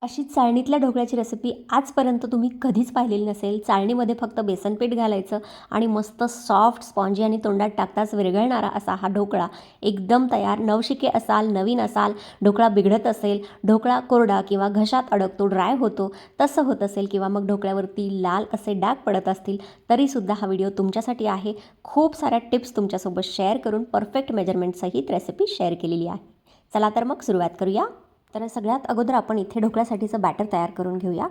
अशी चाळणीतल्या ढोकळ्याची रेसिपी आजपर्यंत तुम्ही कधीच पाहिलेली नसेल. चाळणीमध्ये फक्त बेसन पीठ घालायचं आणि मस्त सॉफ्ट, स्पॉन्जी आणि तोंडात टाकताच विरघळणारा असा हा ढोकळा एकदम तयार. नवशिके असाल, नवीन असाल, ढोकळा बिघडत असेल, ढोकळा कोरडा किंवा घशात अडकतो, ड्राय होतो, तसं होत असेल किंवा मग ढोकळ्यावरती लाल असे डाग पडत असतील, तरीसुद्धा हा व्हिडिओ तुमच्यासाठी आहे. खूप साऱ्या टिप्स तुमच्यासोबत शेअर करून परफेक्ट मेजरमेंटसहित रेसिपी शेअर केलेली आहे. चला तर मग सुरुवात करूया. तर सगळ्यात अगोदर आपण इथे ढोकळ्यासाठीचं बॅटर तयार करून घेऊया.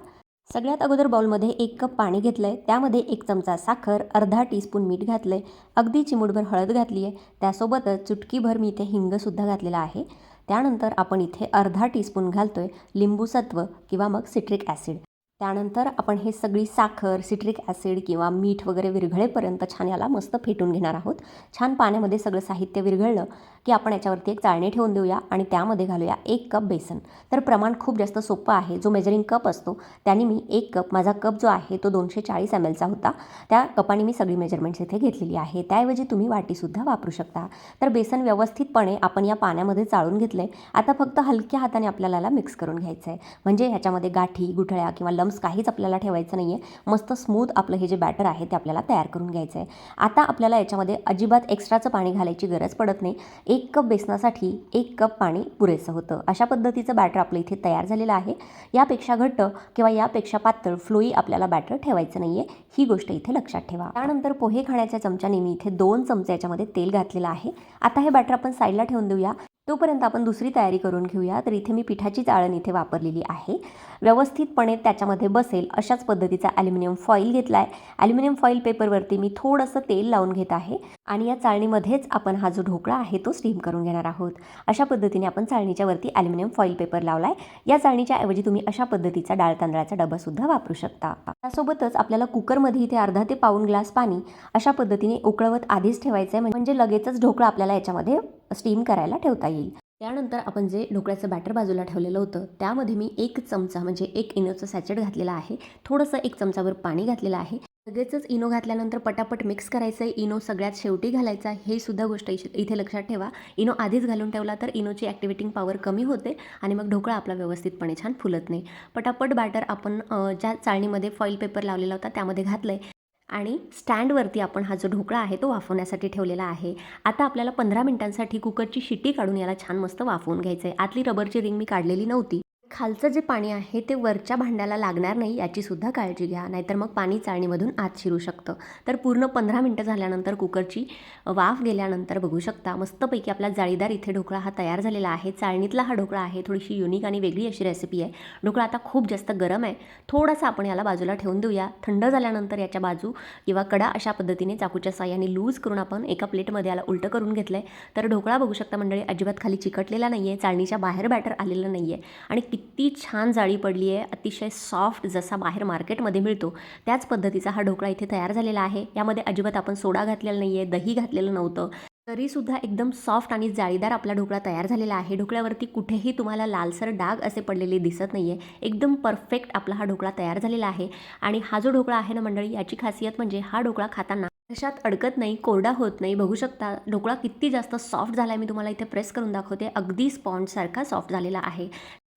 सगळ्यात अगोदर बाउलमध्ये 1 कप पाणी घेतलं आहे. त्यामध्ये 1 चमचा साखर, अर्धा टीस्पून मीठ घातलं आहे, अगदी चिमूटभर हळद घातली आहे. त्यासोबतच चुटकीभर मी इथे हिंगसुद्धा घातलेला आहे. त्यानंतर आपण इथे अर्धा टीस्पून घालतो आहे लिंबू सत्व किंवा मग सिट्रिक ॲसिड. त्यानंतर आपण हे सगळी साखर, सिट्रिक ॲसिड किंवा मीठ वगैरे विरघळेपर्यंत छान याला मस्त फेटून घेणार आहोत. छान पाण्यामध्ये सगळं साहित्य विरघळलं की आपण याच्यावरती एक चाळणी ठेवून देऊया आणि त्यामध्ये घालूया 1 कप बेसन. तर प्रमाण खूप जास्त सोपं आहे. जो मेजरिंग कप असतो त्याने मी 1 कप, माझा कप जो आहे तो 240 mlचा होता, त्या कपाने मी सगळी मेजरमेंट्स इथे घेतलेली आहे. त्याऐवजी तुम्ही वाटीसुद्धा वापरू शकता. तर बेसन व्यवस्थितपणे आपण या पाण्यामध्ये चाळून घेतलं आहे. आता फक्त हलक्या हाताने आपल्याला याला मिक्स करून घ्यायचं आहे. म्हणजे ह्याच्यामध्ये गाठी, गुठळ्या किंवा लम्स काहीच आपल्याला ठेवायचं नाही आहे. मस्त स्मूथ आपलं हे जे बॅटर आहे ते आपल्याला तयार करून घ्यायचं आहे. आता आपल्याला याच्यामध्ये अजिबात एक्स्ट्राचं पाणी घालायची गरज पडत नाही. 1 कप बेसनासाठी 1 कप पाणी पुरेसं होतं. अशा पद्धतीचं बॅटर आपलं इथे तयार झालेलं आहे. यापेक्षा घट्ट किंवा यापेक्षा पातळ फ्लोई आपल्याला बॅटर ठेवायचं नाही आहे. ही गोष्ट इथे लक्षात ठेवा. त्यानंतर पोहे खाण्याच्या चमच्याने मी इथे 2 चमचे याच्यामध्ये तेल घातलेलं आहे. आता हे बॅटर आपण साईडला ठेवून देऊया. तोपर्यंत आपण दुसरी तयारी करून घेऊया. तर इथे मी पिठाची चाळण इथे वापरलेली आहे. व्यवस्थितपणे त्याच्यामध्ये बसेल अशाच पद्धतीचा ॲल्युमिनियम फॉईल घेतला आहे. ॲल्युमिनियम फॉईल पेपरवरती मी थोडंसं तेल लावून घेत आहे आणि या चाळणीमध्येच आपण हा जो ढोकळा आहे तो स्टीम करून घेणार आहोत. अशा पद्धतीने आपण चाळणीच्या वरती ॲल्युमिनियम फॉईल पेपर लावला आहे. या चाळणीच्या ऐवजी तुम्ही अशा पद्धतीचा डाळ तांदळाचा डबासुद्धा वापरू शकता. त्यासोबतच आपल्याला कुकरमध्ये इथे अर्धा ते पाऊण ग्लास पाणी अशा पद्धतीने उकळवत आधीच ठेवायचं आहे, म्हणजे लगेचच ढोकळा आपल्याला याच्यामध्ये स्टीम करायला ठेवता येईल. त्यानंतर आपण जे ढोकळ्याचं बॅटर बाजूला ठेवलेलं होतं त्यामध्ये मी 1 चमचा म्हणजे 1 इनोचं सॅचेट घातलेला आहे. थोडंसं 1 चमचाभर पाणी घातलेलं आहे. लगेचच इनो घातल्यानंतर पटापट मिक्स करायचं आहे. इनो सगळ्यात शेवटी घालायचा, हे सुद्धा गोष्ट इथे लक्षात ठेवा. इनो आधीच घालून ठेवला तर इनोची ॲक्टिवेटिंग पॉवर कमी होते आणि मग ढोकळा आपला व्यवस्थितपणे छान फुलत नाही. पटापट बॅटर आपण ज्या चाळणीमध्ये फॉईल पेपर लावलेला होता त्यामध्ये घातलं आहे आणि स्टँडवरती आपण हा जो ढोकळा आहे तो वाफवण्यासाठी ठेवलेला आहे. आता आपल्याला 15 मिनिटांसाठी कुकरची शिट्टी काढून याला छान मस्त वाफवून घ्यायचं आहे. आतली रबरची रिंग मी काढलेली नव्हती. खालचं जे पाणी आहे ते वरच्या भांड्याला लागणार नाही याचीसुद्धा काळजी घ्या, नाहीतर मग पाणी चाळणीमधून आत शिरू शकतं. तर पूर्ण 15 मिनिटं झाल्यानंतर कुकरची वाफ गेल्यानंतर बघू शकता मस्तपैकी आपला जाळीदार इथे ढोकळा हा तयार झालेला आहे. चाळणीतला हा ढोकळा आहे. थोडीशी युनिक आणि वेगळी अशी रेसिपी आहे. ढोकळा आता खूप जास्त गरम आहे. थोडासा आपण याला बाजूला ठेवून देऊया. थंड झाल्यानंतर याच्या बाजू किंवा कडा अशा पद्धतीने चाकूच्या साहाय्याने लूज करून आपण एका प्लेटमध्ये याला उलटं करून घेतलं आहे. तर ढोकळा बघू शकता मंडळी अजिबात खाली चिकटलेला नाही आहे, चाळणीच्या बाहेर बॅटर आलेलं नाही आहे आणि किती छान जाळी पडली आहे. अतिशय सॉफ्ट जसा बाहेर मार्केटमध्ये मिळतो त्याच पद्धतीचा हा ढोकळा इथे तयार झालेला आहे. यामध्ये अजिबात आपण सोडा घातलेला नाही आहे, दही घातलेलं नव्हतं, तरीसुद्धा एकदम सॉफ्ट आणि जाळीदार आपला ढोकळा तयार झालेला आहे. ढोकळ्यावरती कुठेही तुम्हाला लालसर डाग असे पडलेले दिसत नाही आहे. एकदम परफेक्ट आपला हा ढोकळा तयार झालेला आहे. आणि हा जो ढोकळा आहे ना मंडळी, याची खासियत म्हणजे हा ढोकळा खाताना घशात अडकत नाही, कोरडा होत नाही. बघू शकता ढोकळा किती जास्त सॉफ्ट झाला आहे. मी तुम्हाला इथे प्रेस करून दाखवते. अगदी स्पॉन्जसारखा सॉफ्ट झालेला आहे.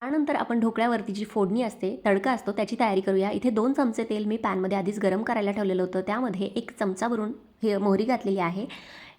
त्यानंतर आपण ढोकळ्यावरती जी फोडणी असते, तडका असतो, त्याची तयारी करूया. इथे 2 चमचे तेल मी पॅनमध्ये आधीच गरम करायला ठेवलेलं होतं. त्यामध्ये 1 चमचा भरून मोहरी घातलेली आहे,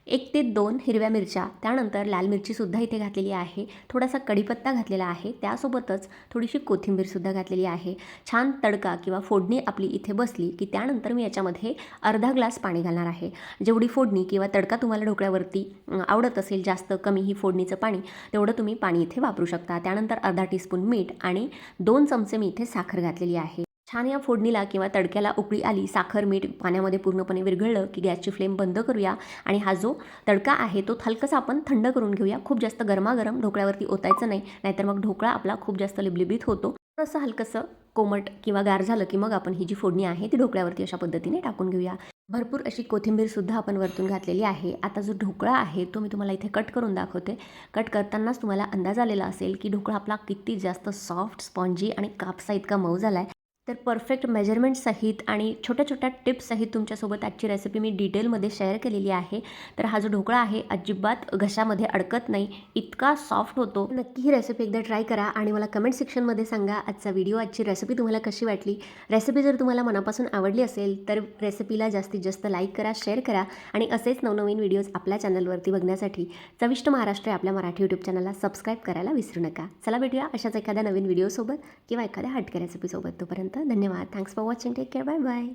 1 ते 2 हिरव्या मिरच्या, त्यानंतर लाल मिरचीसुद्धा इथे घातलेली आहे, थोडासा कढीपत्ता घातलेला आहे, त्यासोबतच थोडीशी कोथिंबीरसुद्धा घातलेली आहे. छान तडका किंवा फोडणी आपली इथे बसली की त्यानंतर मी याच्यामध्ये अर्धा ग्लास पाणी घालणार आहे. जेवढी फोडणी किंवा तडका तुम्हाला ढोकळ्यावरती आवडत असेल, जास्त कमी ही फोडणीचं पाणी, तेवढं तुम्ही पाणी इथे वापरू शकता. त्यानंतर अर्धा टीस्पून मीठ आणि 2 चमचे मी इथे साखर घातलेली आहे. छान या फोडणीला किंवा तडक्याला उकळी आली, साखर मीठ पाण्यामध्ये पूर्णपणे विरघळलं की गॅसची फ्लेम बंद करूया आणि हा जो तडका आहे तो हलकासा आपण थंड करून घेऊया. खूप जास्त गरमागरम ढोकळ्यावरती ओतायचं नाही, नाहीतर मग ढोकळा आपला खूप जास्त लिबलिबीत होतो. थोडंसं हलकंसं कोमट किंवा गार झालं की मग आपण ही जी फोडणी आहे ती ढोकळ्यावरती अशा पद्धतीने टाकून घेऊया. भरपूर अशी कोथिंबीरसुद्धा आपण वरतून घातलेली आहे. आता जो ढोकळा आहे तो मी तुम्हाला इथे कट करून दाखवते. कट करतानाच तुम्हाला अंदाज आलेला असेल की ढोकळा आपला किती जास्त सॉफ्ट, स्पॉन्जी आणि कापसा इतका मऊ झाला आहे. तर परफेक्ट मेजरमेंटसहित आणि छोट्या छोट्या टिप्ससहित तुमच्यासोबत आजची रेसिपी मी डिटेलमध्ये शेअर केलेली आहे. तर हा जो ढोकळा आहे अजिबात घशामध्ये अडकत नाही, इतका सॉफ्ट होतो. नक्की ही रेसिपी एकदा ट्राय करा आणि मला कमेंट सेक्शनमध्ये सांगा आजचा व्हिडिओ, आजची रेसिपी तुम्हाला कशी वाटली. रेसिपी जर तुम्हाला मनापासून आवडली असेल तर रेसिपीला जास्तीत जास्त लाईक करा, शेअर करा आणि असेच नवनवीन व्हिडिओज आपल्या चॅनलवरती बघण्यासाठी चविष्ट महाराष्ट्र आपल्या मराठी यूट्यूब चॅनलला सबस्क्राईब करायला विसरू नका. चला भेटूया अशाच एखाद्या नवीन व्हिडिओसोबत किंवा एखाद्या हटके रेसिपीसोबत. तोपर्यंत धन्यवाद. Thanks for watching. Take care. Bye bye.